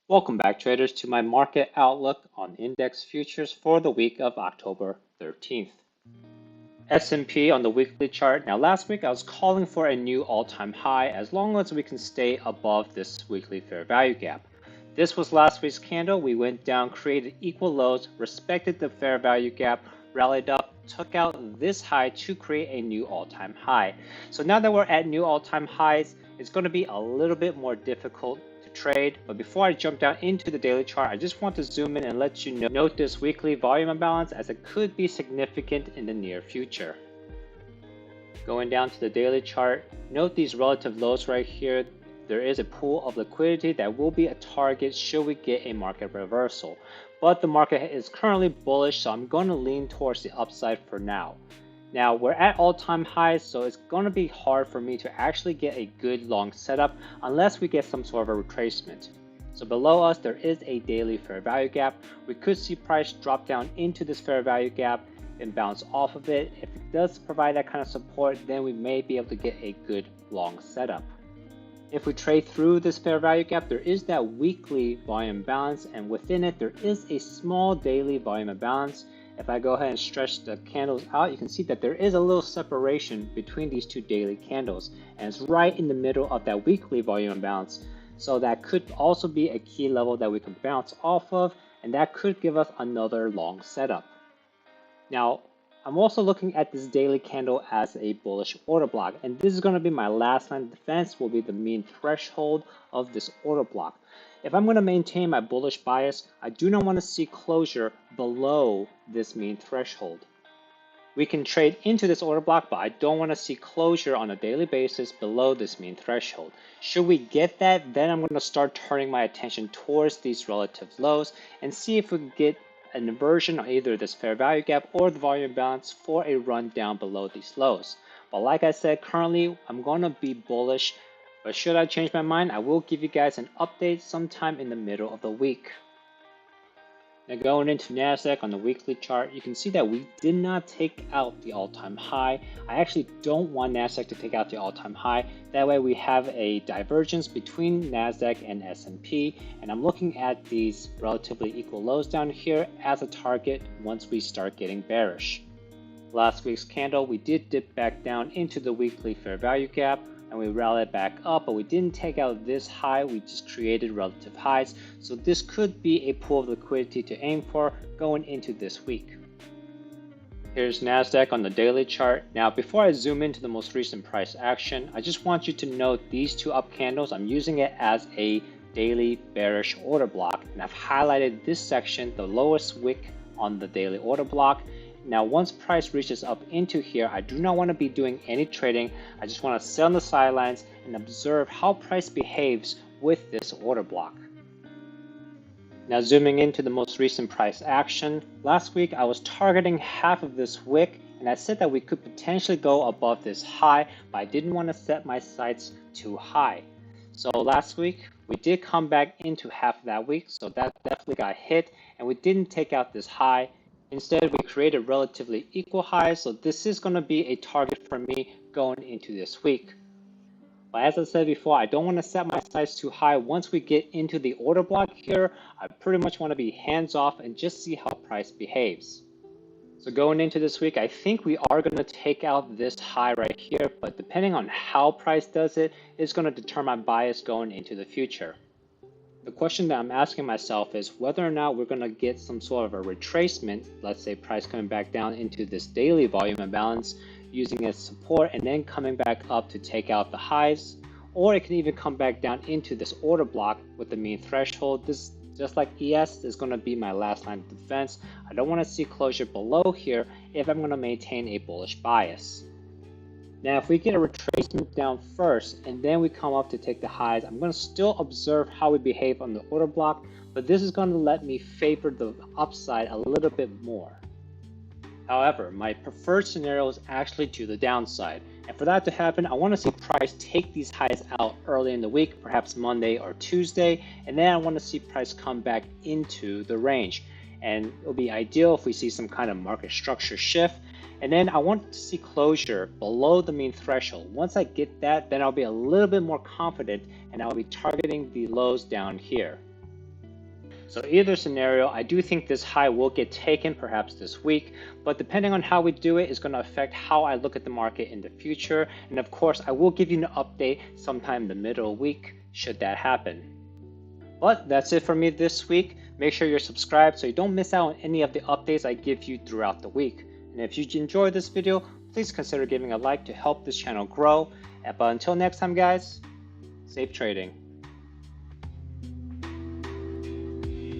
Welcome back, traders, to my market outlook on index futures for the week of October 13th. S&P on the weekly chart. Now, last week I was calling for a new all-time high as long as we can stay above this weekly fair value gap. This was last week's candle. We went down, created equal lows, respected the fair value gap, rallied up, took out this high to create a new all-time high. So now that we're at new all-time highs, it's going to be a little bit more difficult to trade. But before I jump down into the daily chart, I just want to zoom in and let you note this weekly volume imbalance as it could be significant in the near future. Going down to the daily chart, note these relative lows right here. There is a pool of liquidity that will be a target should we get a market reversal. But the market is currently bullish, so I'm going to lean towards the upside for now. Now, we're at all-time highs, so it's going to be hard for me to actually get a good long setup unless we get some sort of a retracement. So below us, there is a daily fair value gap. We could see price drop down into this fair value gap and bounce off of it. If it does provide that kind of support, then we may be able to get a good long setup. If we trade through this fair value gap, there is that weekly volume imbalance, and within it, there is a small daily volume imbalance. If I go ahead and stretch the candles out, you can see that there is a little separation between these two daily candles, and it's right in the middle of that weekly volume imbalance. So that could also be a key level that we can bounce off of, and that could give us another long setup. Now, I'm also looking at this daily candle as a bullish order block, and this is going to be my last line of defense, will be the mean threshold of this order block. If I'm going to maintain my bullish bias, I do not want to see closure below this mean threshold. We can trade into this order block, but I don't want to see closure on a daily basis below this mean threshold. Should we get that, then I'm going to start turning my attention towards these relative lows and see if we can get an inversion on either this fair value gap or the volume imbalance for a run down below these lows. But like I said, currently I'm going to be bullish, but should I change my mind, I will give you guys an update sometime in the middle of the week. Now going into Nasdaq on the weekly chart, you can see that we did not take out the all-time high. I actually don't want Nasdaq to take out the all-time high. That way we have a divergence between Nasdaq and S&P, and I'm looking at these relatively equal lows down here as a target once we start getting bearish. Last week's candle, we did dip back down into the weekly fair value gap, and we rallied back up, but we didn't take out this high, we just created relative highs. So this could be a pool of liquidity to aim for going into this week. Here's Nasdaq on the daily chart. Now, before I zoom into the most recent price action, I just want you to note these two up candles. I'm using it as a daily bearish order block, and I've highlighted this section, the lowest wick on the daily order block. Now, once price reaches up into here, I do not want to be doing any trading. I just want to sit on the sidelines and observe how price behaves with this order block. Now, zooming into the most recent price action, last week I was targeting half of this wick, and I said that we could potentially go above this high, but I didn't want to set my sights too high. So last week, we did come back into half of that week, so that definitely got hit, and we didn't take out this high. Instead, we created relatively equal highs, so this is going to be a target for me going into this week. But as I said before, I don't want to set my sights too high. Once we get into the order block here, I pretty much want to be hands off and just see how price behaves. So going into this week, I think we are going to take out this high right here, but depending on how price does it, it's going to determine my bias going into the future. The question that I'm asking myself is whether or not we're going to get some sort of a retracement, let's say price coming back down into this daily volume imbalance, using as support and then coming back up to take out the highs, or it can even come back down into this order block with the mean threshold. This, just like ES, is going to be my last line of defense. I don't want to see closure below here if I'm going to maintain a bullish bias. Now, if we get a retracement down first and then we come up to take the highs, I'm going to still observe how we behave on the order block, but this is going to let me favor the upside a little bit more. However, my preferred scenario is actually to the downside. And for that to happen, I want to see price take these highs out early in the week, perhaps Monday or Tuesday, and then I want to see price come back into the range. And it'll be ideal if we see some kind of market structure shift. And then I want to see closure below the mean threshold. Once I get that, then I'll be a little bit more confident and I'll be targeting the lows down here. So either scenario, I do think this high will get taken perhaps this week, but depending on how we do it is going to affect how I look at the market in the future. And of course, I will give you an update sometime in the middle of the week should that happen. But that's it for me this week. Make sure you're subscribed so you don't miss out on any of the updates I give you throughout the week. And if you enjoyed this video, please consider giving a like to help this channel grow. But until next time guys, safe trading.